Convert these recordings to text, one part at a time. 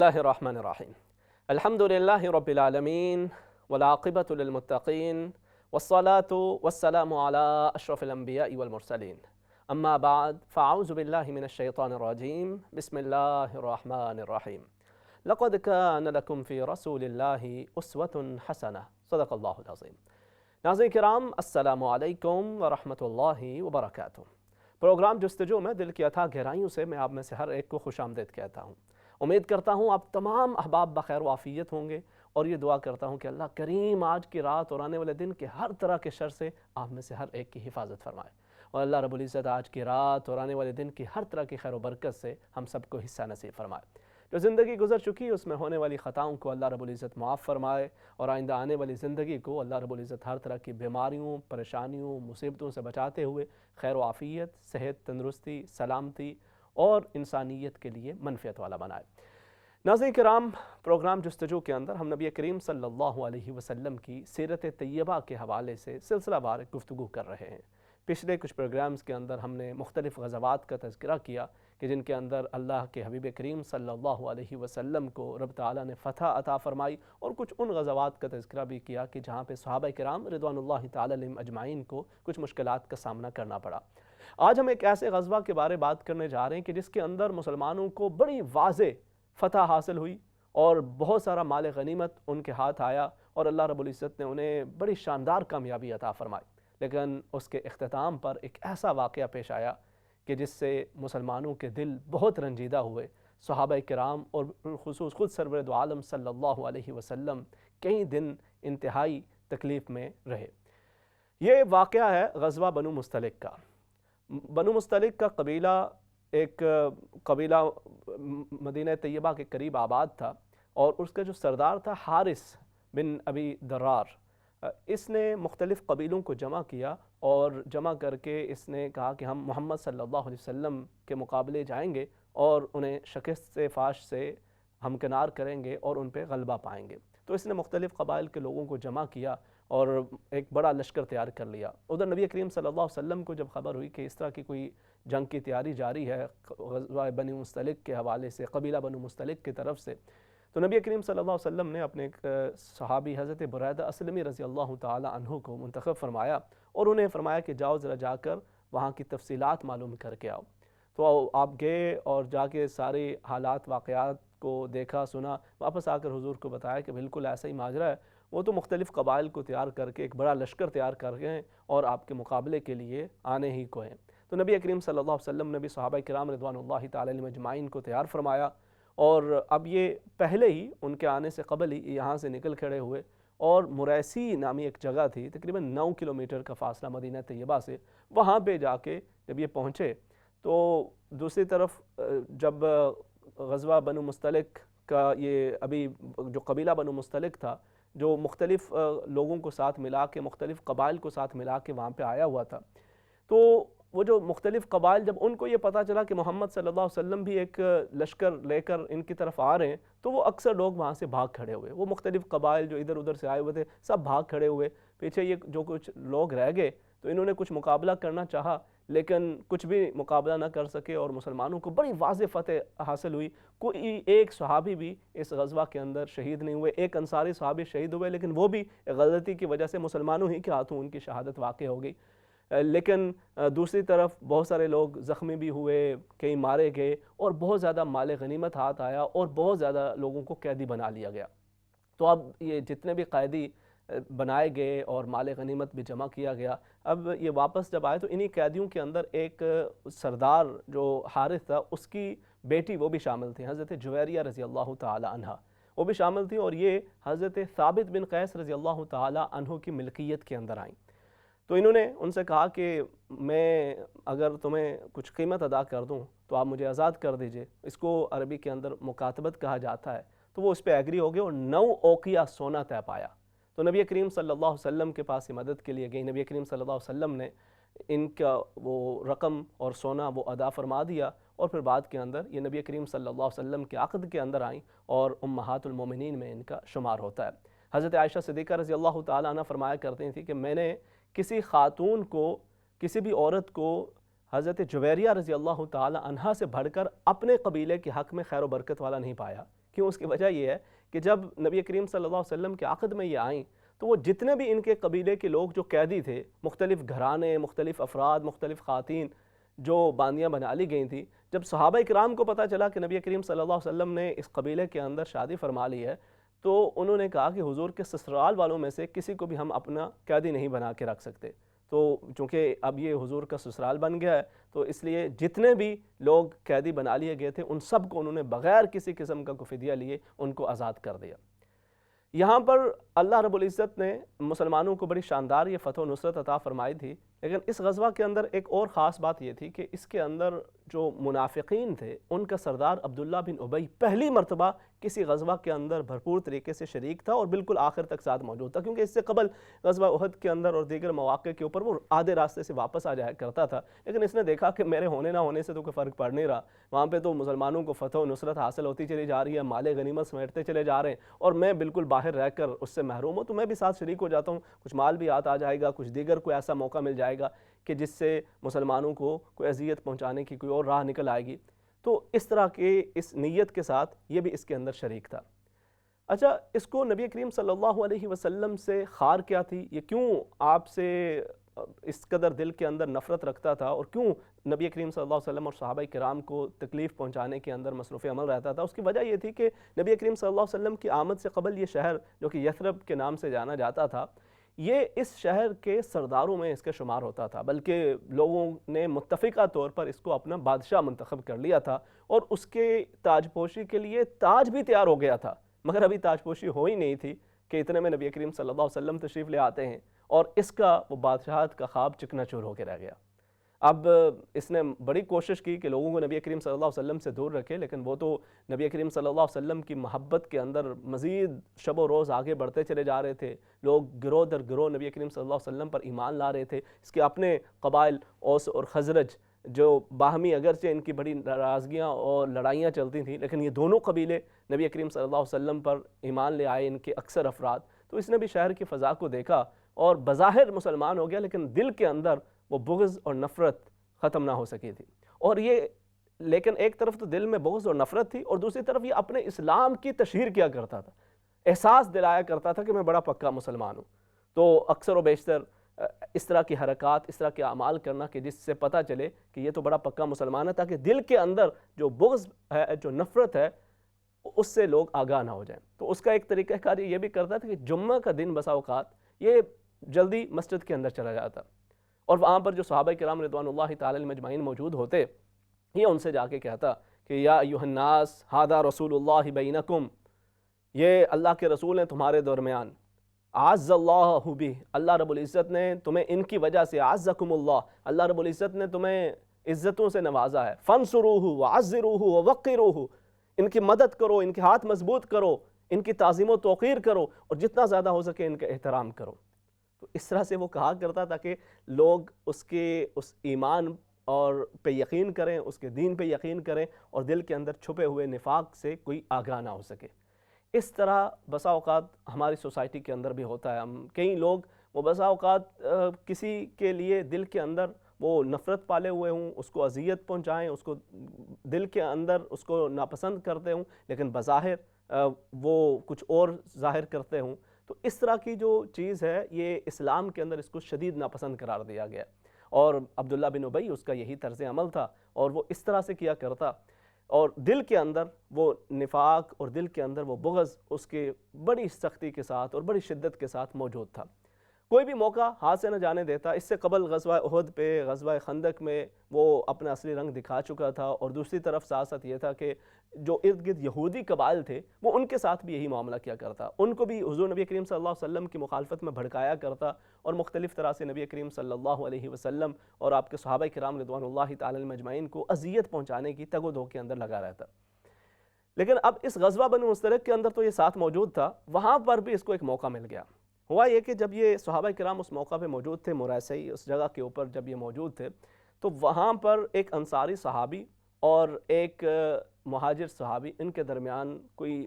الله الرحمن الرحيم. الحمد لله رب العالمين والعاقبة للمتقين والصلاة والسلام على أشرف الأنبياء والمرسلين. أما بعد فأعوذ بالله من الشيطان الرجيم. بسم الله الرحمن الرحيم. لقد كان لكم في رسول الله أسوة حسنة. صدق الله العظيم. ناظرین کرام، السلام علیکم ورحمۃ اللہ وبرکاتہ۔ پروگرام جستجو میں دل کی اتھا گہرائیوں سے میں آپ میں سے ہر ایک کو خوش آمدید کہتا ہوں۔ امید کرتا ہوں آپ تمام احباب بخیر و عافیت ہوں گے، اور یہ دعا کرتا ہوں کہ اللہ کریم آج کی رات اور آنے والے دن کے ہر طرح کے شر سے آپ میں سے ہر ایک کی حفاظت فرمائے، اور اللہ رب العزت آج کی رات اور آنے والے دن کی ہر طرح کی خیر و برکت سے ہم سب کو حصہ نصیب فرمائے۔ جو زندگی گزر چکی اس میں ہونے والی خطاؤں کو اللہ رب العزت معاف فرمائے، اور آئندہ آنے والی زندگی کو اللہ رب العزت ہر طرح کی بیماریوں، پریشانیوں، مصیبتوں سے بچاتے ہوئے خیر و عافیت، صحت، تندرستی، سلامتی اور انسانیت کے لیے منفعت والا بنائے۔ ناظرین کرام، پروگرام جستجو کے اندر ہم نبی کریم صلی اللہ علیہ وسلم کی سیرت طیبہ کے حوالے سے سلسلہ وار گفتگو کر رہے ہیں۔ پچھلے کچھ پروگرامز کے اندر ہم نے مختلف غزوات کا تذکرہ کیا کہ جن کے اندر اللہ کے حبیب کریم صلی اللہ علیہ وسلم کو رب تعالیٰ نے فتح عطا فرمائی، اور کچھ ان غزوات کا تذکرہ بھی کیا کہ جہاں پہ صحابہ کرام رضوان اللہ تعالی علیہم اجمعین کو کچھ مشکلات کا سامنا کرنا پڑا۔ آج ہم ایک ایسے غزوہ کے بارے بات کرنے جا رہے ہیں کہ جس کے اندر مسلمانوں کو بڑی واضح فتح حاصل ہوئی، اور بہت سارا مال غنیمت ان کے ہاتھ آیا، اور اللہ رب العزت نے انہیں بڑی شاندار کامیابی عطا فرمائی۔ لیکن اس کے اختتام پر ایک ایسا واقعہ پیش آیا کہ جس سے مسلمانوں کے دل بہت رنجیدہ ہوئے۔ صحابہ کرام اور بالخصوص خود سرور دو عالم صلی اللہ علیہ وسلم کئی دن انتہائی تکلیف میں رہے۔ یہ واقعہ ہے غزوہ بنو مستلق کا۔ بنو مستلق کا قبیلہ ایک قبیلہ مدینہ طیبہ کے قریب آباد تھا، اور اس کا جو سردار تھا حارث بن ابی درار، اس نے مختلف قبیلوں کو جمع کیا، اور جمع کر کے اس نے کہا کہ ہم محمد صلی اللہ علیہ وسلم کے مقابلے جائیں گے اور انہیں شکست سے فاش سے ہمکنار کریں گے اور ان پہ غلبہ پائیں گے۔ تو اس نے مختلف قبائل کے لوگوں کو جمع کیا اور ایک بڑا لشکر تیار کر لیا۔ ادھر نبی کریم صلی اللہ علیہ وسلم کو جب خبر ہوئی کہ اس طرح کی کوئی جنگ کی تیاری جاری ہے غزوہ بنو مستلق کے حوالے سے، قبیلہ بنو مستلق کی طرف سے، تو نبی کریم صلی اللہ علیہ وسلم نے اپنے ایک صحابی حضرت بریدہ اسلمی رضی اللہ تعالی عنہ کو منتخب فرمایا، اور انہیں فرمایا کہ جاؤ ذرا جا کر وہاں کی تفصیلات معلوم کر کے آؤ۔ تو آپ گئے اور جا کے سارے حالات واقعات کو دیکھا سنا، واپس آ کر حضور کو بتایا کہ بالکل ایسا ہی ماجرا ہے، وہ تو مختلف قبائل کو تیار کر کے ایک بڑا لشکر تیار کر گئے اور آپ کے مقابلے کے لیے آنے ہی کو ہیں۔ تو نبی کریم صلی اللہ علیہ وسلم نے بھی صحابہ کرام رضوان اللہ تعالی علیہم اجمعین کو تیار فرمایا، اور اب یہ پہلے ہی ان کے آنے سے قبل ہی یہاں سے نکل کھڑے ہوئے، اور مریسی نامی ایک جگہ تھی تقریباً 9 کلومیٹر کا فاصلہ مدینہ طیبہ سے، وہاں پہ جا کے جب یہ پہنچے تو دوسری طرف جب غزوہ بنو مستلق کا یہ ابھی جو قبیلہ بنو مستلق تھا، جو مختلف لوگوں کو ساتھ ملا کے، مختلف قبائل کو ساتھ ملا کے وہاں پہ آیا ہوا تھا، تو وہ جو مختلف قبائل جب ان کو یہ پتہ چلا کہ محمد صلی اللہ علیہ وسلم بھی ایک لشکر لے کر ان کی طرف آ رہے ہیں، تو وہ اکثر لوگ وہاں سے بھاگ کھڑے ہوئے۔ وہ مختلف قبائل جو ادھر ادھر سے آئے ہوئے تھے سب بھاگ کھڑے ہوئے، پیچھے یہ جو کچھ لوگ رہ گئے تو انہوں نے کچھ مقابلہ کرنا چاہا، لیکن کچھ بھی مقابلہ نہ کر سکے، اور مسلمانوں کو بڑی واضح فتح حاصل ہوئی۔ کوئی ایک صحابی بھی اس غزوہ کے اندر شہید نہیں ہوئے۔ ایک انصاری صحابی شہید ہوئے، لیکن وہ بھی غلطی کی وجہ سے مسلمانوں ہی کے ہاتھوں ان کی شہادت واقع ہو گئی۔ لیکن دوسری طرف بہت سارے لوگ زخمی بھی ہوئے، کئی مارے گئے، اور بہت زیادہ مال غنیمت ہاتھ آیا، اور بہت زیادہ لوگوں کو قیدی بنا لیا گیا۔ تو اب یہ جتنے بھی قیدی بنائے گئے اور مال غنیمت بھی جمع کیا گیا، اب یہ واپس جب آئے تو انہی قیدیوں کے اندر ایک سردار جو حارث تھا، اس کی بیٹی وہ بھی شامل تھی، حضرت جویریہ رضی اللہ تعالی عنہ، وہ بھی شامل تھی، اور یہ حضرت ثابت بن قیس رضی اللہ تعالی عنہ کی ملکیت کے اندر آئیں۔ تو انہوں نے ان سے کہا کہ میں اگر تمہیں کچھ قیمت ادا کر دوں تو آپ مجھے آزاد کر دیجئے۔ اس کو عربی کے اندر مکاتبت کہا جاتا ہے۔ تو وہ اس پہ ایگری ہو گئے، اور 9 اوقیہ سونا طے پایا۔ تو نبی کریم صلی اللہ علیہ وسلم کے پاس مدد کے لیے گئی۔ نبی کریم صلی اللہ علیہ وسلم نے ان کا وہ رقم اور سونا وہ ادا فرما دیا، اور پھر بعد کے اندر یہ نبی کریم صلی اللہ علیہ وسلم کے عقد کے اندر آئیں، اور امہات المومنین میں ان کا شمار ہوتا ہے۔ حضرت عائشہ صدیقہ رضی اللہ تعالی عنہ فرمایا کرتی تھی کہ میں نے کسی خاتون کو، کسی بھی عورت کو حضرت جویریہ رضی اللہ تعالی عنہ سے بڑھ کر اپنے قبیلے کے حق میں خیر و برکت والا نہیں پایا، کیوں؟ اس کی وجہ یہ ہے کہ جب نبی کریم صلی اللہ علیہ وسلم کے عقد میں یہ آئیں تو وہ جتنے بھی ان کے قبیلے کے لوگ جو قیدی تھے، مختلف گھرانے، مختلف افراد، مختلف خواتین جو باندیاں بنا لی گئی تھیں، جب صحابہ کرام کو پتہ چلا کہ نبی کریم صلی اللہ علیہ وسلم نے اس قبیلے کے اندر شادی فرما لی ہے، تو انہوں نے کہا کہ حضور کے سسرال والوں میں سے کسی کو بھی ہم اپنا قیدی نہیں بنا کے رکھ سکتے۔ تو چونکہ اب یہ حضور کا سسرال بن گیا ہے تو اس لیے جتنے بھی لوگ قیدی بنا لیے گئے تھے ان سب کو انہوں نے بغیر کسی قسم کا کوئی فدیہ لیے ان کو آزاد کر دیا۔ یہاں پر اللہ رب العزت نے مسلمانوں کو بڑی شاندار یہ فتح و نصرت عطا فرمائی تھی، لیکن اس غزوہ کے اندر ایک اور خاص بات یہ تھی کہ اس کے اندر جو منافقین تھے ان کا سردار عبداللہ بن ابی پہلی مرتبہ کسی غزوہ کے اندر بھرپور طریقے سے شریک تھا اور بالکل آخر تک ساتھ موجود تھا، کیونکہ اس سے قبل غزوہ احد کے اندر اور دیگر مواقع کے اوپر وہ آدھے راستے سے واپس آ جایا کرتا تھا، لیکن اس نے دیکھا کہ میرے ہونے نہ ہونے سے تو کوئی فرق پڑ نہیں رہا، وہاں پہ تو مسلمانوں کو فتح و نصرت حاصل ہوتی چلی جا رہی ہے، مال غنیمت سمیٹتے چلے جا رہے ہیں اور میں بالکل باہر رہ کر اس سے محروم ہوں، تو میں بھی ساتھ شریک ہو جاتا ہوں، کچھ مال بھی آ جائے گا، کچھ دیگر کوئی ایسا موقع مل جائے گا کہ جس سے مسلمانوں کو کوئی اذیت پہنچانے کی کوئی اور راہ نکل آئے گی۔ تو اس طرح کے اس نیت کے ساتھ یہ بھی اس کے اندر شریک تھا۔ اچھا، اس کو نبی کریم صلی اللہ علیہ وسلم سے خار کیا تھی؟ یہ کیوں آپ سے اس قدر دل کے اندر نفرت رکھتا تھا اور کیوں نبی کریم صلی اللہ علیہ وسلم اور صحابہ کرام کو تکلیف پہنچانے کے اندر مصروف عمل رہتا تھا؟ اس کی وجہ یہ تھی کہ نبی کریم صلی اللہ علیہ وسلم کی آمد سے قبل یہ شہر جو کہ یثرب کے نام سے جانا جاتا تھا، یہ اس شہر کے سرداروں میں اس کا شمار ہوتا تھا، بلکہ لوگوں نے متفقہ طور پر اس کو اپنا بادشاہ منتخب کر لیا تھا اور اس کے تاج پوشی کے لیے تاج بھی تیار ہو گیا تھا، مگر ابھی تاج پوشی ہو ہی نہیں تھی کہ اتنے میں نبی کریم صلی اللہ علیہ وسلم تشریف لے آتے ہیں اور اس کا وہ بادشاہت کا خواب چکنا چور ہو کے رہ گیا۔ اب اس نے بڑی کوشش کی کہ لوگوں کو نبی کریم صلی اللہ علیہ وسلم سے دور رکھے، لیکن وہ تو نبی کریم صلی اللہ علیہ وسلم کی محبت کے اندر مزید شب و روز آگے بڑھتے چلے جا رہے تھے، لوگ گروہ در گروہ نبی کریم صلی اللہ علیہ وسلم پر ایمان لا رہے تھے۔ اس کے اپنے قبائل اوس اور خزرج جو باہمی اگرچہ ان کی بڑی ناراضگیاں اور لڑائیاں چلتی تھیں، لیکن یہ دونوں قبیلے نبی کریم صلی اللہ علیہ وسلم پر ایمان لے آئے، ان کے اکثر افراد۔ تو اس نے بھی شہر کی فضا کو دیکھا اور بظاہر مسلمان ہو گیا، لیکن دل کے اندر وہ بغض اور نفرت ختم نہ ہو سکی تھی۔ اور یہ لیکن ایک طرف تو دل میں بغض اور نفرت تھی اور دوسری طرف یہ اپنے اسلام کی تشہیر کیا کرتا تھا، احساس دلایا کرتا تھا کہ میں بڑا پکا مسلمان ہوں۔ تو اکثر و بیشتر اس طرح کی حرکات، اس طرح کے اعمال کرنا کہ جس سے پتہ چلے کہ یہ تو بڑا پکا مسلمان ہے، تاکہ دل کے اندر جو بغض ہے، جو نفرت ہے، اس سے لوگ آگاہ نہ ہو جائیں۔ تو اس کا ایک طریقہ کار یہ بھی کرتا تھا کہ جمعہ کا دن بسا اوقات یہ جلدی مسجد کے اندر چلا جاتا اور وہاں پر جو صحابہ کرام رضوان اللہ تعالی علیہم اجمعین موجود ہوتے، یہ ان سے جا کے کہتا کہ یا ایھا الناس ھذا رسول اللہ بینکم، یہ اللہ کے رسول ہیں تمہارے درمیان، اعز اللہ بہ، اللہ رب العزت نے تمہیں ان کی وجہ سے، اعزکم اللہ، اللہ رب العزت نے تمہیں عزتوں سے نوازا ہے، فانصروہ وعزروہ ووقروہ، ان کی مدد کرو، ان کے ہاتھ مضبوط کرو، ان کی تعظیم و توقیر کرو اور جتنا زیادہ ہو سکے ان کا احترام کرو۔ تو اس طرح سے وہ کہا کرتا تھا کہ لوگ اس ایمان اور پہ یقین کریں، اس کے دین پہ یقین کریں اور دل کے اندر چھپے ہوئے نفاق سے کوئی آگاہ نہ ہو سکے۔ اس طرح بسا اوقات ہماری سوسائٹی کے اندر بھی ہوتا ہے، ہم کئی لوگ وہ بسا اوقات کسی کے لیے دل کے اندر وہ نفرت پالے ہوئے ہوں، اس کو اذیت پہنچائیں، اس کو دل کے اندر اس کو ناپسند کرتے ہوں، لیکن بظاہر وہ کچھ اور ظاہر کرتے ہوں۔ تو اس طرح کی جو چیز ہے یہ اسلام کے اندر اس کو شدید ناپسند قرار دیا گیا، اور عبداللہ بن ابی اس کا یہی طرز عمل تھا اور وہ اس طرح سے کیا کرتا، اور دل کے اندر وہ نفاق اور دل کے اندر وہ بغض اس کے بڑی سختی کے ساتھ اور بڑی شدت کے ساتھ موجود تھا، کوئی بھی موقع ہاتھ سے نہ جانے دیتا۔ اس سے قبل غزوہ احد پہ، غزوہ خندق میں وہ اپنا اصلی رنگ دکھا چکا تھا، اور دوسری طرف ساتھ یہ تھا کہ جو ارد گرد یہودی قبائل تھے وہ ان کے ساتھ بھی یہی معاملہ کیا کرتا، ان کو بھی حضور نبی کریم صلی اللہ علیہ وسلم کی مخالفت میں بھڑکایا کرتا اور مختلف طرح سے نبی کریم صلی اللہ علیہ وسلم اور آپ کے صحابہ کرام رضوان اللہ تعالی علیہم اجمعین کو اذیت پہنچانے کی تگ و دو کے اندر لگا رہتا۔ لیکن اب اس غزوہ بنی مستلق کے اندر تو یہ ساتھ موجود تھا، وہاں پر بھی اس کو ایک موقع مل گیا۔ ہوا یہ کہ جب یہ صحابہ کرام اس موقع پہ موجود تھے، مریسی اس جگہ کے اوپر جب یہ موجود تھے، تو وہاں پر ایک انصاری صحابی اور ایک مہاجر صحابی، ان کے درمیان کوئی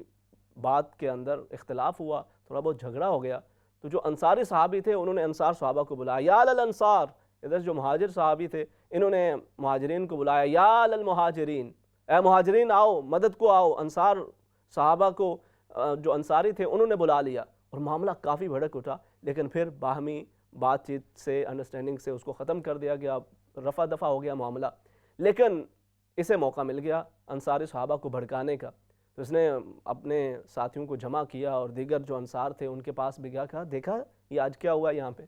بات کے اندر اختلاف ہوا، تھوڑا بہت جھگڑا ہو گیا۔ تو جو انصاری صحابی تھے انہوں نے انصار صحابہ کو بلایا، یا للانصار، ادھر جو مہاجر صحابی تھے انہوں نے مہاجرین کو بلایا، یا للمہاجرین، اے مہاجرین آؤ، مدد کو آؤ، انصار صحابہ کو جو انصاری تھے انہوں نے بلا لیا اور معاملہ کافی بھڑک اٹھا، لیکن پھر باہمی بات چیت سے، انڈرسٹینڈنگ سے اس کو ختم کر دیا گیا، رفع دفع ہو گیا معاملہ۔ لیکن اسے موقع مل گیا انصاری صحابہ کو بھڑکانے کا، تو اس نے اپنے ساتھیوں کو جمع کیا اور دیگر جو انصار تھے ان کے پاس بھی گیا، کہا دیکھا یہ آج کیا ہوا یہاں پہ؟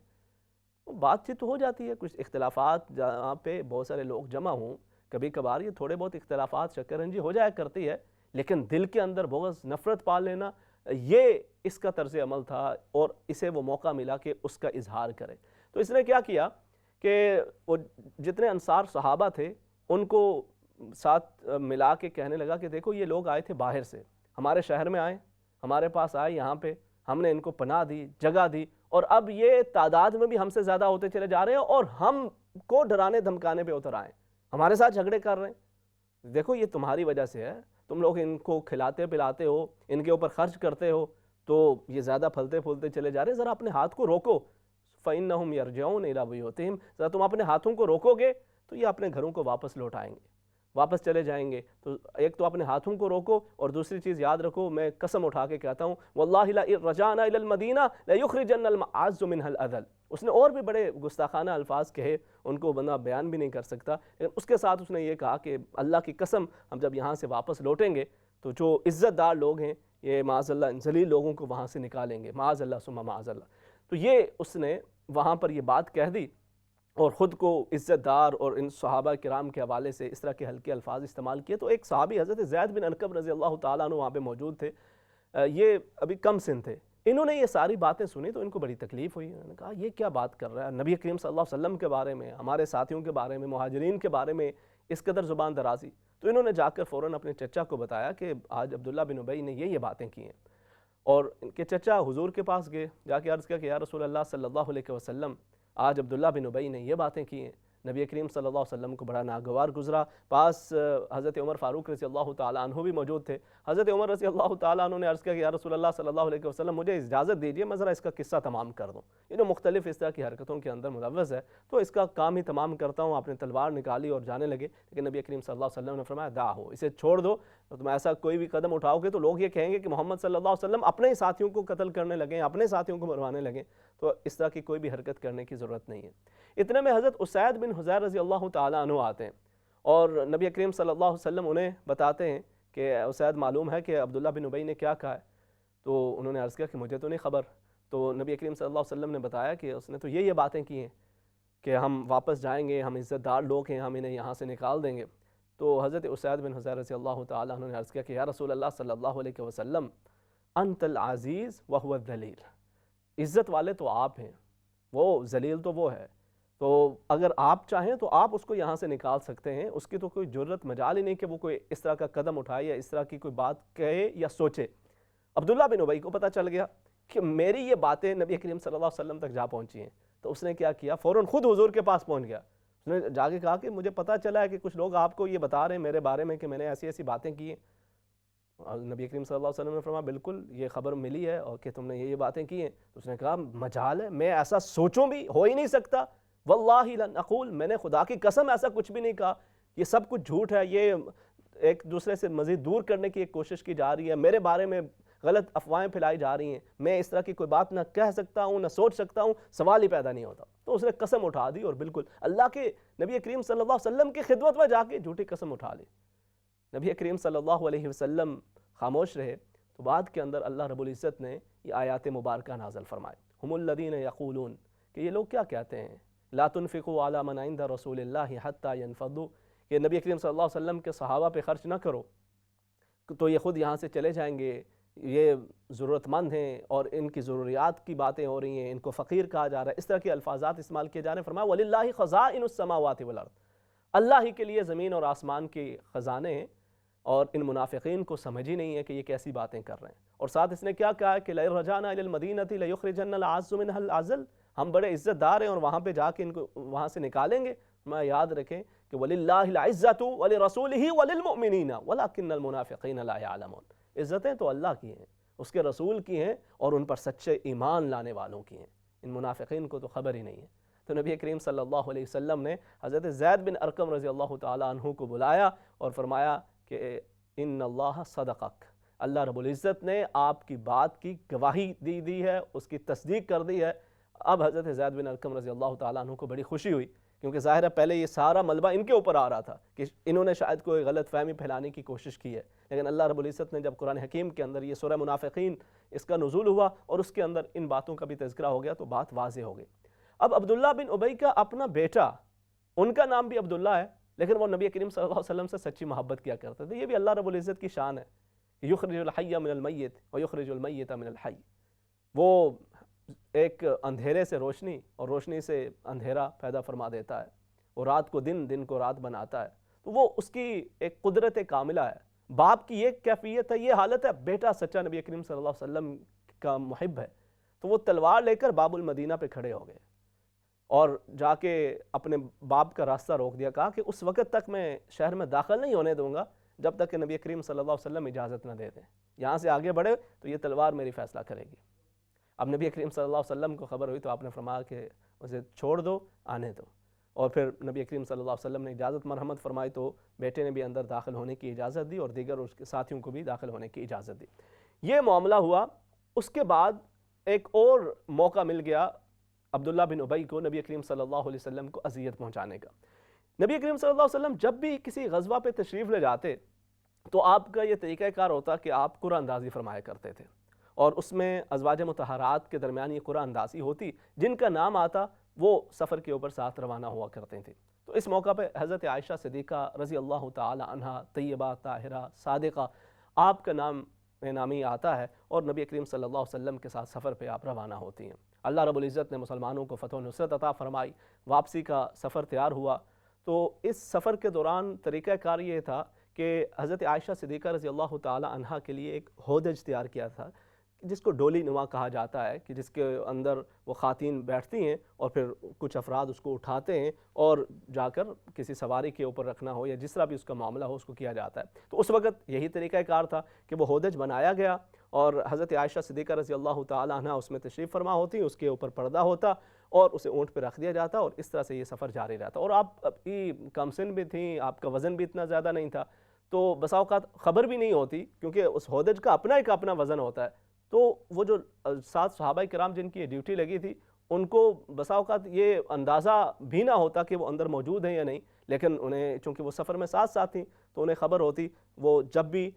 بات چیت تو ہو جاتی ہے، کچھ اختلافات جہاں پہ بہت سارے لوگ جمع ہوں، کبھی کبھار یہ تھوڑے بہت اختلافات شکرنجی ہو جایا کرتی ہے، لیکن دل کے اندر بغض نفرت پال لینا یہ اس کا طرز عمل تھا، اور اسے وہ موقع ملا کہ اس کا اظہار کرے۔ تو اس نے کیا کیا کہ وہ جتنے انصار صحابہ تھے ان کو ساتھ ملا کے کہنے لگا کہ دیکھو یہ لوگ آئے تھے باہر سے، ہمارے شہر میں آئے، ہمارے پاس آئے یہاں پہ، ہم نے ان کو پناہ دی، جگہ دی، اور اب یہ تعداد میں بھی ہم سے زیادہ ہوتے چلے جا رہے ہیں اور ہم کو ڈرانے دھمکانے پہ اتر آئے، ہمارے ساتھ جھگڑے کر رہے ہیں۔ دیکھو یہ تمہاری وجہ سے ہے، تم لوگ ان کو کھلاتے پلاتے ہو، ان کے اوپر خرچ کرتے ہو، تو یہ زیادہ پھلتے پھولتے چلے جا رہے ہیں، ذرا اپنے ہاتھ کو روکو۔ فَإِنَّهُمْ يَرْجِعُونَ إِلَىٰ بُيُوتِهِمْ، ذرا تم اپنے ہاتھوں کو روکو گے تو یہ اپنے گھروں کو واپس لوٹ آئیں گے، واپس چلے جائیں گے۔ تو ایک تو اپنے ہاتھوں کو روکو، اور دوسری چیز یاد رکھو، میں قسم اٹھا کے کہتا ہوں وَاللَّهِ لَئِن رَجَعْنَا إِلَى الْمَدِينَةِ لَيُخْرِجَنَّ الْأَعَزُّ مِنْهَا الْأَذَلَّ۔ اس نے اور بھی بڑے گستاخانہ الفاظ کہے، ان کو بندہ بیان بھی نہیں کر سکتا، لیکن اس کے ساتھ اس نے یہ کہا کہ اللہ کی قسم ہم جب یہاں سے واپس لوٹیں گے تو جو عزت دار لوگ ہیں یہ معاذ اللہ ان ذلیل لوگوں کو وہاں سے نکالیں گے، معاذ اللہ ثم معاذ اللہ۔ تو یہ اس نے وہاں پر یہ بات کہہ دی، اور خود کو عزت دار اور ان صحابہ کرام کے حوالے سے اس طرح کے ہلکے الفاظ استعمال کیے۔ تو ایک صحابی حضرت زید بن ارقم رضی اللہ تعالیٰ عنہ وہاں پہ موجود تھے، یہ ابھی کم سن تھے، انہوں نے یہ ساری باتیں سنی تو ان کو بڑی تکلیف ہوئی، انہوں نے کہا یہ کیا بات کر رہا ہے نبی کریم صلی اللہ علیہ وسلم کے بارے میں، ہمارے ساتھیوں کے بارے میں، مہاجرین کے بارے میں اس قدر زبان درازی۔ تو انہوں نے جا کر فوراً اپنے چچا کو بتایا کہ آج عبداللہ بن ابی نے یہ باتیں کی ہیں، اور ان کے چچا حضور کے پاس گئے، جا کے عرض کیا کہ یا رسول اللہ صلی اللہ علیہ وسلم، آج عبداللہ بن ابی نے یہ باتیں کی ہیں۔ نبی کریم صلی اللہ علیہ وسلم کو بڑا ناگوار گزرا۔ پاس حضرت عمر فاروق رضی اللہ تعالیٰ عنہ بھی موجود تھے۔ حضرت عمر رضی اللہ تعالیٰ عنہ نے عرض کیا کہ یا رسول اللہ صلی اللہ علیہ وسلم مجھے اجازت دیجیے میں ذرا اس کا قصہ تمام کر دوں، یہ جو مختلف اس طرح کی حرکتوں کے اندر ملوث ہے تو اس کا کام ہی تمام کرتا ہوں۔ آپ نے تلوار نکالی اور جانے لگے، لیکن نبی کریم صلی اللہ علیہ وسلم نے فرمایا دا ہو، اسے چھوڑ دو، تم ایسا کوئی بھی قدم اٹھاؤ گے تو لوگ یہ کہیں گے کہ محمد صلی اللہ علیہ وسلم اپنے ہی ساتھیوں کو قتل کرنے لگے، اپنے ساتھیوں کو مروانے لگے، تو اس طرح کی کوئی بھی حرکت کرنے کی ضرورت نہیں ہے۔ اتنے میں حضرت اسید بن حضیر رضی اللہ تعالیٰ عنہ آتے ہیں، اور نبی کریم صلی اللہ علیہ وسلم انہیں بتاتے ہیں کہ اسید معلوم ہے کہ عبداللہ بن ابی نے کیا کہا ہے؟ تو انہوں نے عرض کیا کہ مجھے تو نہیں خبر۔ تو نبی کریم صلی اللہ علیہ وسلم نے بتایا کہ اس نے تو یہ باتیں کی ہیں کہ ہم واپس جائیں گے، ہم عزت دار لوگ ہیں، ہم انہیں یہاں سے نکال دیں گے۔ تو حضرت اسید بن حضیر رضی اللہ تعالیٰ عنہ نے عرض کیا کہ یا رسول اللہ صلی اللہ علیہ وسلم انت العزیز وہو الذلیل، عزت والے تو آپ ہیں، وہ ذلیل تو وہ ہے، تو اگر آپ چاہیں تو آپ اس کو یہاں سے نکال سکتے ہیں، اس کی تو کوئی جرت مجال ہی نہیں کہ وہ کوئی اس طرح کا قدم اٹھائے یا اس طرح کی کوئی بات کہے یا سوچے۔ عبداللہ بن ابی کو پتہ چل گیا کہ میری یہ باتیں نبی کریم صلی اللہ علیہ وسلم تک جا پہنچی ہیں، تو اس نے کیا کیا، فوراً خود حضور کے پاس پہنچ گیا، اس نے جا کے کہا کہ مجھے پتہ چلا ہے کہ کچھ لوگ آپ کو یہ بتا رہے ہیں میرے بارے میں کہ میں نے ایسی ایسی باتیں کی ہیں۔ نبی کریم صلی اللہ علیہ وسلم نے فرمایا بالکل یہ خبر ملی ہے اور کہ تم نے یہ باتیں کی ہیں۔ تو اس نے کہا مجال ہے، میں ایسا سوچوں بھی ہو ہی نہیں سکتا، واللہ لن اقول، میں نے خدا کی قسم ایسا کچھ بھی نہیں کہا، یہ سب کچھ جھوٹ ہے، یہ ایک دوسرے سے مزید دور کرنے کی ایک کوشش کی جا رہی ہے، میرے بارے میں غلط افواہیں پھیلائی جا رہی ہیں، میں اس طرح کی کوئی بات نہ کہہ سکتا ہوں نہ سوچ سکتا ہوں، سوال ہی پیدا نہیں ہوتا۔ تو اس نے قسم اٹھا دی اور بالکل اللہ کے نبی کریم صلی اللہ علیہ وسلم کی خدمت میں جا کے جھوٹی قسم اٹھا لی۔ نبی کریم صلی اللہ علیہ وسلم خاموش رہے، تو بعد کے اندر اللہ رب العزت نے یہ آیات مبارکہ نازل فرمائے، ہم الذین یقولون، کہ یہ لوگ کیا کہتے ہیں، لا تنفقوا علی من عند رسول اللہ حتی ینفضوا، کہ نبی کریم صلی اللہ علیہ وسلم کے صحابہ پہ خرچ نہ کرو تو یہ خود یہاں سے چلے جائیں گے، یہ ضرورت مند ہیں اور ان کی ضروریات کی باتیں ہو رہی ہیں، ان کو فقیر کہا جا رہا ہے، اس طرح کے الفاظات استعمال کیے جا رہے ہیں۔ فرمایا وَلِلَّهِ خَزَائِنُ السَّمَاوَاتِ وَالْأَرْضِ، اللہ ہی کے لیے زمین اور آسمان کے خزانے ہیں، اور ان منافقین کو سمجھ ہی نہیں ہے کہ یہ کیسی باتیں کر رہے ہیں۔ اور ساتھ اس نے کیا کہا کہ لَئِن رَجَعْنَا إِلَى الْمَدِينَةِ لَيُخْرِجَنَّ الْأَعَزُّ مِنْهَا الْأَذَلَّ، ہم بڑے عزت دار ہیں اور وہاں پہ جا کے ان کو وہاں سے نکالیں گے۔ میں یاد رکھیں کہ وَلِلَّهِ الْعِزَّةُ وَلِرَسُولِهِ وَلِلْمُؤْمِنِينَ وَلَكِنَّ الْمُنَافِقِينَ لَا يَعْلَمُونَ، عزتیں تو اللہ کی ہیں، اس کے رسول کی ہیں، اور ان پر سچے ایمان لانے والوں کی ہیں، ان منافقین کو تو خبر ہی نہیں ہے۔ تو نبی کریم صلی اللہ علیہ وسلم نے حضرت زید بن ارقم رضی اللہ تعالیٰ عنہ کو بلایا اور فرمایا کہ ان اللہ صدقک، اللہ رب العزت نے آپ کی بات کی گواہی دی ہے، اس کی تصدیق کر دی ہے۔ اب حضرت زید بن ارقم رضی اللہ تعالیٰ عنہ کو بڑی خوشی ہوئی، کیونکہ ظاہر ہے پہلے یہ سارا ملبہ ان کے اوپر آ رہا تھا کہ انہوں نے شاید کوئی غلط فہمی پھیلانے کی کوشش کی ہے، لیکن اللہ رب العزت نے جب قرآن حکیم کے اندر یہ سورہ منافقین اس کا نزول ہوا اور اس کے اندر ان باتوں کا بھی تذکرہ ہو گیا تو بات واضح ہو گئی۔ اب عبداللہ بن ابی کا اپنا بیٹا، ان کا نام بھی عبداللہ ہے، لیکن وہ نبی کریم صلی اللہ علیہ وسلم سے سچی محبت کیا کرتے تھے۔ یہ بھی اللہ رب العزت کی شان ہے، یخرج الحی من المیت ویخرج المیت من الحی۔ وہ ایک اندھیرے سے روشنی اور روشنی سے اندھیرا پیدا فرما دیتا ہے، وہ رات کو دن، دن کو رات بناتا ہے، تو وہ اس کی ایک قدرت کاملہ ہے۔ باپ کی یہ کیفیت ہے، یہ حالت ہے، بیٹا سچا نبی کریم صلی اللہ علیہ وسلم کا محب ہے، تو وہ تلوار لے کر باب المدینہ پہ کھڑے ہو گئے اور جا کے اپنے باپ کا راستہ روک دیا، کہا کہ اس وقت تک میں شہر میں داخل نہیں ہونے دوں گا جب تک کہ نبی کریم صلی اللہ علیہ وسلم اجازت نہ دے دیں۔ یہاں سے آگے بڑھے تو یہ تلوار میری فیصلہ کرے گی۔ اب نبی کریم صلی اللہ علیہ وسلم کو خبر ہوئی تو آپ نے فرمایا کہ اسے چھوڑ دو، آنے دو، اور پھر نبی کریم صلی اللہ علیہ وسلم نے اجازت مرحمت فرمائی تو بیٹے نے بھی اندر داخل ہونے کی اجازت دی اور دیگر اس کے ساتھیوں کو بھی داخل ہونے کی اجازت دی۔ یہ معاملہ ہوا۔ اس کے بعد ایک اور موقع مل گیا عبداللہ بن ابی کو نبی کریم صلی اللہ علیہ وسلم کو اذیت پہنچانے کا۔ نبی کریم صلی اللہ علیہ وسلم جب بھی کسی غزوہ پہ تشریف لے جاتے تو آپ کا یہ طریقہ کار ہوتا کہ آپ قرآن اندازی فرمایا کرتے تھے، اور اس میں ازواج مطہرات کے درمیان یہ قرآن اندازی ہوتی، جن کا نام آتا وہ سفر کے اوپر ساتھ روانہ ہوا کرتے تھے۔ تو اس موقع پہ حضرت عائشہ صدیقہ رضی اللہ تعالی عنہا، طیبہ، طاہرہ، صادقہ، آپ کا نام نامی آتا ہے اور نبی کریم صلی اللہ علیہ وسلم کے ساتھ سفر پہ آپ روانہ ہوتی ہیں۔ اللہ رب العزت نے مسلمانوں کو فتح و نصرت عطا فرمائی، واپسی کا سفر تیار ہوا۔ تو اس سفر کے دوران طریقہ کار یہ تھا کہ حضرت عائشہ صدیقہ رضی اللہ تعالی عنہا کے لیے ایک ہودج تیار کیا تھا، جس کو ڈولی نما کہا جاتا ہے، کہ جس کے اندر وہ خواتین بیٹھتی ہیں اور پھر کچھ افراد اس کو اٹھاتے ہیں اور جا کر کسی سواری کے اوپر رکھنا ہو یا جس طرح بھی اس کا معاملہ ہو اس کو کیا جاتا ہے۔ تو اس وقت یہی طریقہ کار تھا کہ وہ ہودج بنایا گیا اور حضرت عائشہ صدیقہ رضی اللہ تعالی عنہا اس میں تشریف فرما ہوتی، اس کے اوپر پردہ ہوتا اور اسے اونٹ پہ رکھ دیا جاتا اور اس طرح سے یہ سفر جاری رہتا۔ اور آپ کی کم سن بھی تھیں، آپ کا وزن بھی اتنا زیادہ نہیں تھا، تو بسا اوقات خبر بھی نہیں ہوتی، کیونکہ اس ہودج کا اپنا ایک اپنا وزن ہوتا ہے۔ تو وہ جو 7 صحابہ کرام جن کی یہ ڈیوٹی لگی تھی، ان کو بسا اوقات یہ اندازہ بھی نہ ہوتا کہ وہ اندر موجود ہیں یا نہیں، لیکن انہیں چونکہ وہ سفر میں ساتھ ساتھ تھیں تو انہیں خبر ہوتی۔ وہ جب بھی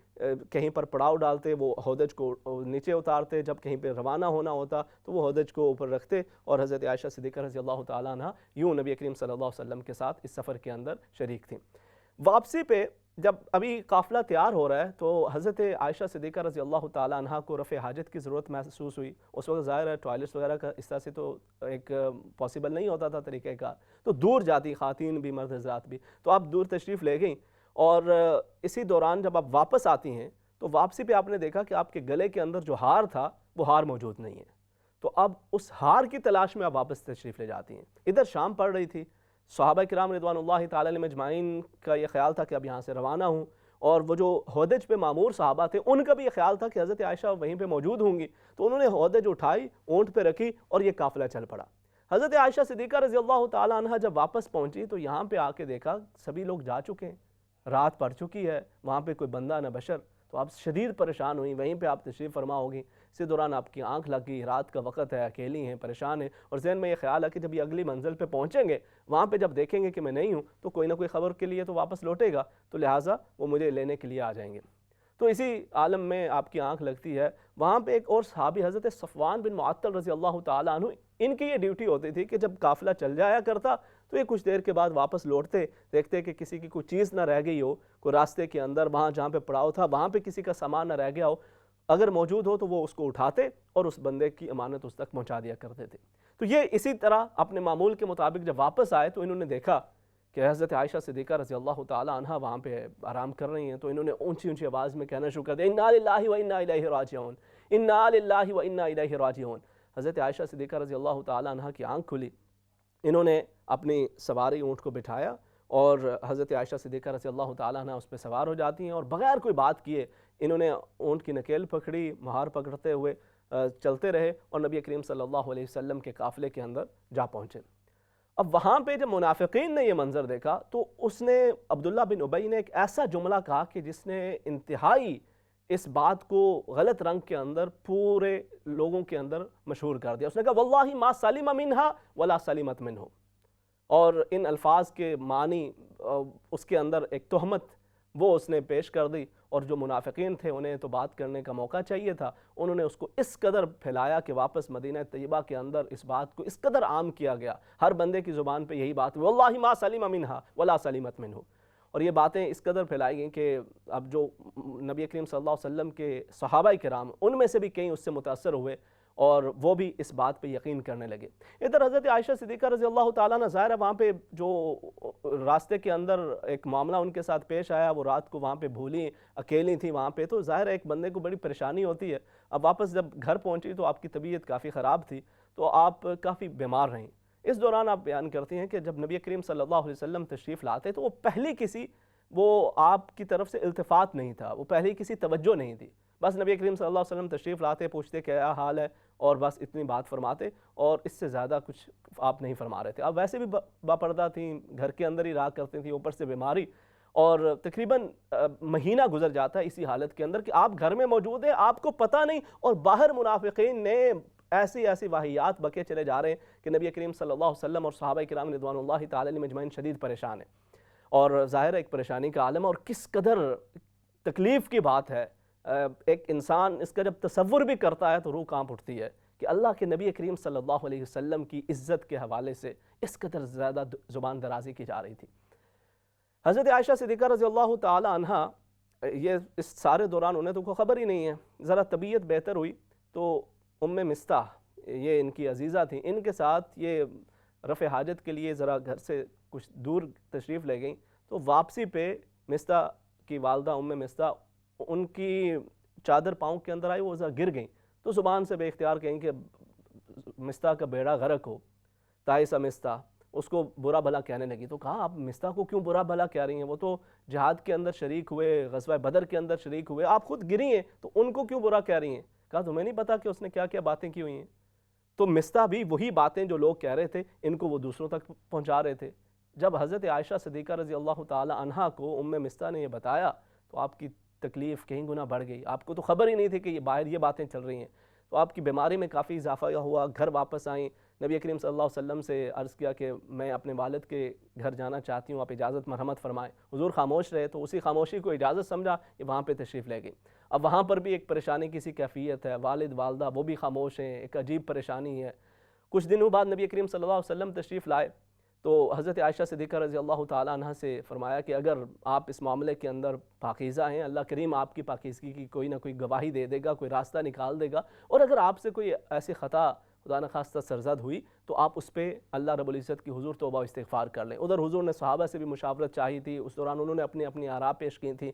کہیں پر پڑاؤ ڈالتے وہ ہودج کو نیچے اتارتے، جب کہیں پہ روانہ ہونا ہوتا تو وہ ہودج کو اوپر رکھتے، اور حضرت عائشہ صدیقہ رضی اللہ تعالیٰ عنہ یوں نبی کریم صلی اللہ علیہ وسلم کے ساتھ اس سفر کے اندر شریک تھیں۔ واپسی پہ جب ابھی قافلہ تیار ہو رہا ہے تو حضرت عائشہ صدیقہ رضی اللہ تعالیٰ عنہ کو رفع حاجت کی ضرورت محسوس ہوئی۔ اس وقت ظاہر ہے ٹوائلٹس وغیرہ کا اس طرح سے تو ایک پاسبل نہیں ہوتا تھا طریقہ کار، تو دور جاتی خواتین بھی مرد حضرات بھی، تو آپ دور تشریف لے گئیں، اور اسی دوران جب آپ واپس آتی ہیں تو واپسی پہ آپ نے دیکھا کہ آپ کے گلے کے اندر جو ہار تھا وہ ہار موجود نہیں ہے، تو اب اس ہار کی تلاش میں آپ واپس تشریف لے جاتی ہیں۔ ادھر شام پڑ رہی تھی، صحابہ کرام رضوان اللہ تعالی علیہم اجمعین کا یہ خیال تھا کہ اب یہاں سے روانہ ہوں، اور وہ جو ہودج پہ معمور صحابہ تھے ان کا بھی یہ خیال تھا کہ حضرت عائشہ وہیں پہ موجود ہوں گی، تو انہوں نے ہودج اٹھائی، اونٹ پہ رکھی اور یہ قافلہ چل پڑا۔ حضرت عائشہ صدیقہ رضی اللہ تعالی عنہ جب واپس پہنچی تو یہاں پہ آ کے دیکھا سبھی لوگ جا چکے ہیں، رات پڑ چکی ہے، وہاں پہ کوئی بندہ نہ بشر، تو آپ شدید پریشان ہوئیں، وہیں پہ آپ تشریف فرما ہوگی۔ اسی دوران آپ کی آنکھ لگ گئی، رات کا وقت ہے، اکیلی ہیں، پریشان ہیں، اور ذہن میں یہ خیال ہے کہ جب یہ اگلی منزل پہ پہنچیں گے وہاں پہ جب دیکھیں گے کہ میں نہیں ہوں تو کوئی نہ کوئی خبر کے لیے تو واپس لوٹے گا، تو لہٰذا وہ مجھے لینے کے لیے آ جائیں گے۔ تو اسی عالم میں آپ کی آنکھ لگتی ہے، وہاں پہ ایک اور صحابی حضرت صفوان بن معطل رضی اللہ تعالیٰ عنہ، ان کی یہ ڈیوٹی ہوتی تھی کہ جب قافلہ چل جایا کرتا تو یہ کچھ دیر کے بعد واپس لوٹتے، دیکھتے کہ کسی کی کوئی چیز نہ رہ گئی ہو، کوئی راستے کے اندر وہاں جہاں پہ پڑاؤ تھا وہاں پہ کسی کا سامان نہ رہ گیا ہو، اگر موجود ہو تو وہ اس کو اٹھاتے اور اس بندے کی امانت اس تک پہنچا دیا کرتے تھے۔ تو یہ اسی طرح اپنے معمول کے مطابق جب واپس آئے تو انہوں نے دیکھا کہ حضرت عائشہ صدیقہ رضی اللہ تعالیٰ عنہ وہاں پہ آرام کر رہی ہیں، تو انہوں نے اونچی اونچی آواز میں کہنا شروع کر دیا، انا للہ و انا الیہ راجعون، انا للہ و انا الیہ راجعون۔ حضرت عائشہ صدیقہ رضی اللہ تعالیٰ عنہ کی آنکھ کھلی، انہوں نے اپنی سواری اونٹ کو بٹھایا اور حضرت عائشہ صدیقہ رضی اللہ تعالیٰ عنہ اس پہ سوار ہو جاتی ہیں، اور بغیر کوئی بات کیے انہوں نے اونٹ کی نکیل پکڑی، مہار پکڑتے ہوئے چلتے رہے اور نبی کریم صلی اللہ علیہ وسلم کے قافلے کے اندر جا پہنچے۔ اب وہاں پہ جب منافقین نے یہ منظر دیکھا تو اس نے عبداللہ بن ابی نے ایک ایسا جملہ کہا کہ جس نے انتہائی اس بات کو غلط رنگ کے اندر پورے لوگوں کے اندر مشہور کر دیا. اس نے کہا واللہ ما سلم منہا ولا سلمت منہ، اور ان الفاظ کے معنی اس کے اندر ایک تہمت وہ اس نے پیش کر دی، اور جو منافقین تھے انہیں تو بات کرنے کا موقع چاہیے تھا، انہوں نے اس کو اس قدر پھیلایا کہ واپس مدینہ طیبہ کے اندر اس بات کو اس قدر عام کیا گیا، ہر بندے کی زبان پہ یہی بات واللہ ما سلم منہا ولا سلمت منہ. اور یہ باتیں اس قدر پھیلائی گئیں کہ اب جو نبی کریم صلی اللہ علیہ وسلم کے صحابہ کرام ان میں سے بھی کئی اس سے متاثر ہوئے اور وہ بھی اس بات پہ یقین کرنے لگے. ادھر حضرت عائشہ صدیقہ رضی اللہ تعالیٰ عنہ ظاہر ہے وہاں پہ جو راستے کے اندر ایک معاملہ ان کے ساتھ پیش آیا، وہ رات کو وہاں پہ بھولی اکیلی تھی وہاں پہ، تو ظاہر ہے ایک بندے کو بڑی پریشانی ہوتی ہے. اب واپس جب گھر پہنچی تو آپ کی طبیعت کافی خراب تھی، تو آپ کافی بیمار رہیں. اس دوران آپ بیان کرتی ہیں کہ جب نبی کریم صلی اللہ علیہ وسلم تشریف لاتے تو وہ آپ کی طرف سے التفات نہیں تھا، وہ پہلی کسی توجہ نہیں تھی. بس نبی کریم صلی اللہ علیہ وسلم تشریف لاتے، پوچھتے کیا حال ہے، اور بس اتنی بات فرماتے، اور اس سے زیادہ کچھ آپ نہیں فرما رہے تھے. آپ ویسے بھی باپردہ تھیں، گھر کے اندر ہی رہا کرتی تھیں، اوپر سے بیماری، اور تقریباً مہینہ گزر جاتا ہے اسی حالت کے اندر کہ آپ گھر میں موجود ہیں، آپ کو پتہ نہیں، اور باہر منافقین نے ایسی واحیات بکے چلے جا رہے ہیں کہ نبی کریم صلی اللہ علیہ وسلم اور صحابہ کرام رضوان اللہ تعالی علیہم اجمعین شدید پریشان ہیں. اور ظاہر ہے ایک پریشانی کا عالم، اور کس قدر تکلیف کی بات ہے. ایک انسان اس کا جب تصور بھی کرتا ہے تو روح کانپ اٹھتی ہے کہ اللہ کے نبی کریم صلی اللہ علیہ وسلم کی عزت کے حوالے سے اس قدر زیادہ زبان درازی کی جا رہی تھی. حضرت عائشہ صدیقہ رضی اللہ تعالی عنہا یہ اس سارے دوران انہیں تو کوئی خبر ہی نہیں ہے. ذرا طبیعت بہتر ہوئی تو مستح، یہ ان کی عزیزہ تھیں، ان کے ساتھ یہ رفع حاجت کے لیے ذرا گھر سے کچھ دور تشریف لے گئیں. تو واپسی پہ مستح کی والدہ مستح، ان کی چادر پاؤں کے اندر آئی، وہ ذرا گر گئیں، تو زبان سے بے اختیار کہیں کہ مستح کا بیڑا غرق ہو، تائسہ مستح، اس کو برا بھلا کہنے لگی. تو کہا آپ مستح کو کیوں برا بھلا کہہ رہی ہیں، وہ تو جہاد کے اندر شریک ہوئے، غزوہ بدر کے اندر شریک ہوئے، آپ خود گری ہیں تو ان کو کیوں برا کہہ رہی ہیں. کہا تمہیں نہیں پتا کہ اس نے کیا کیا باتیں کی ہوئی ہیں. تو مستح بھی وہی باتیں جو لوگ کہہ رہے تھے ان کو وہ دوسروں تک پہنچا رہے تھے. جب حضرت عائشہ صدیقہ رضی اللہ تعالی عنہا کو مستح نے یہ بتایا تو آپ کی تکلیف کہیں گنا بڑھ گئی. آپ کو تو خبر ہی نہیں تھی کہ یہ باہر یہ باتیں چل رہی ہیں. تو آپ کی بیماری میں کافی اضافہ ہوا، گھر واپس آئیں، نبی کریم صلی اللہ علیہ وسلم سے عرض کیا کہ میں اپنے والد کے گھر جانا چاہتی ہوں، آپ اجازت مرحمت فرمائیں. حضور خاموش رہے تو اسی خاموشی کو اجازت سمجھا کہ وہاں پہ تشریف لے گئی. اب وہاں پر بھی ایک پریشانی کی سی کیفیت ہے، والد والدہ وہ بھی خاموش ہیں، ایک عجیب پریشانی ہے. کچھ دنوں بعد نبی کریم صلی اللہ علیہ وسلم تشریف لائے تو حضرت عائشہ صدیقہ رضی اللہ تعالیٰ عنہ سے فرمایا کہ اگر آپ اس معاملے کے اندر پاکیزہ ہیں، اللہ کریم آپ کی پاکیزگی کی کوئی نہ کوئی گواہی دے دے گا، کوئی راستہ نکال دے گا، اور اگر آپ سے کوئی ایسی خطا خدا نخواستہ سرزد ہوئی تو آپ اس پہ اللہ رب العزت کی حضور توبہ و استغفار کر لیں. ادھر حضور نے صحابہ سے بھی مشاورت چاہی تھی، اس دوران انہوں نے اپنی آراء پیش کی تھی.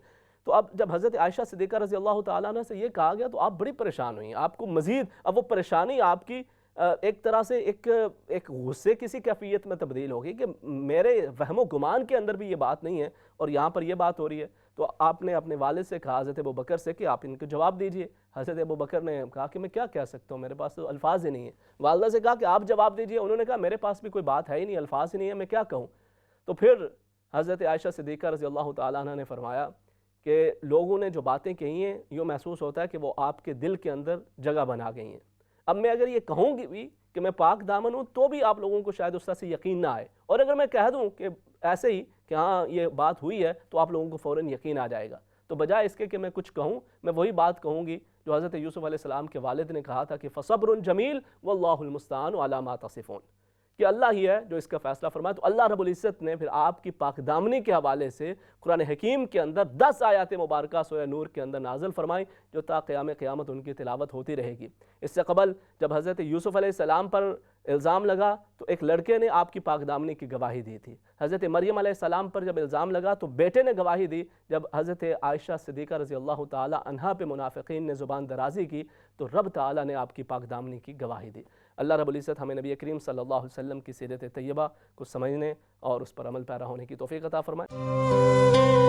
تو اب جب حضرت عائشہ صدیقہ رضی اللہ تعالیٰ عنہ سے یہ کہا گیا تو آپ بڑی پریشان ہوئیں. آپ کو مزید اب وہ پریشانی آپ کی ایک طرح سے ایک غصے کسی کیفیت میں تبدیل ہوگی کہ میرے وہم و گمان کے اندر بھی یہ بات نہیں ہے اور یہاں پر یہ بات ہو رہی ہے. تو آپ نے اپنے والد سے کہا حضرت ابوبکر سے کہ آپ ان کو جواب دیجئے. حضرت ابوبکر نے کہا کہ میں کیا کہہ سکتا ہوں، میرے پاس تو الفاظ ہی نہیں ہیں. والدہ سے کہا کہ آپ جواب دیجئے. انہوں نے کہا میرے پاس بھی کوئی بات ہے ہی نہیں، الفاظ ہی نہیں ہے، میں کیا کہوں. تو پھر حضرت عائشہ صدیقہ رضی اللہ تعالیٰ عنہ نے فرمایا کہ لوگوں نے جو باتیں کہی ہیں یوں محسوس ہوتا ہے کہ وہ آپ کے دل کے اندر جگہ بنا گئی ہیں. اب میں اگر یہ کہوں گی بھی کہ میں پاک دامن ہوں تو بھی آپ لوگوں کو شاید اس طرح سے یقین نہ آئے، اور اگر میں کہہ دوں کہ ایسے ہی کہ ہاں یہ بات ہوئی ہے تو آپ لوگوں کو فوراً یقین آ جائے گا. تو بجائے اس کے کہ میں کچھ کہوں، میں وہی بات کہوں گی جو حضرت یوسف علیہ السلام کے والد نے کہا تھا کہ فصبر جمیل واللہ المستعان علی ما تصفون، کہ اللہ ہی ہے جو اس کا فیصلہ فرمائے. تو اللہ رب العزت نے پھر آپ کی پاک دامنی کے حوالے سے قرآن حکیم کے اندر 10 آیات مبارکہ سورہ نور کے اندر نازل فرمائیں جو تا قیامت ان کی تلاوت ہوتی رہے گی. اس سے قبل جب حضرت یوسف علیہ السلام پر الزام لگا تو ایک لڑکے نے آپ کی پاک دامنی کی گواہی دی تھی. حضرت مریم علیہ السلام پر جب الزام لگا تو بیٹے نے گواہی دی. جب حضرت عائشہ صدیقہ رضی اللہ تعالی عنہا پہ منافقین نے زبان درازی کی تو رب تعالی نے آپ کی پاک دامنی کی گواہی دی. اللہ رب العزت ہمیں نبی کریم صلی اللہ علیہ وسلم کی سیرت طیبہ کو سمجھنے اور اس پر عمل پیرا ہونے کی توفیق عطا فرمائے.